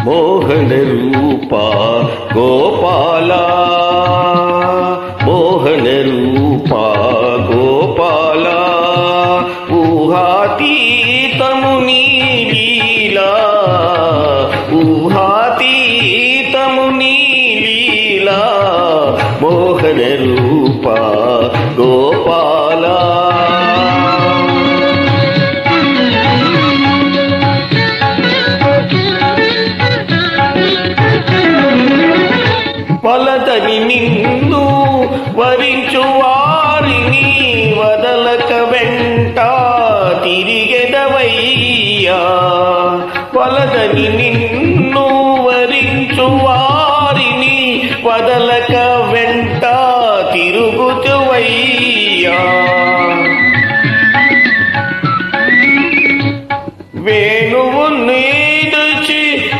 మోహన రూప గోపాల మోహన రూప గోపాల ఊహాతీతము నీ లీలా ఊహాతీతము నీ లీలా మోహన రూప గోపాల వలదని నిన్ను వరించువా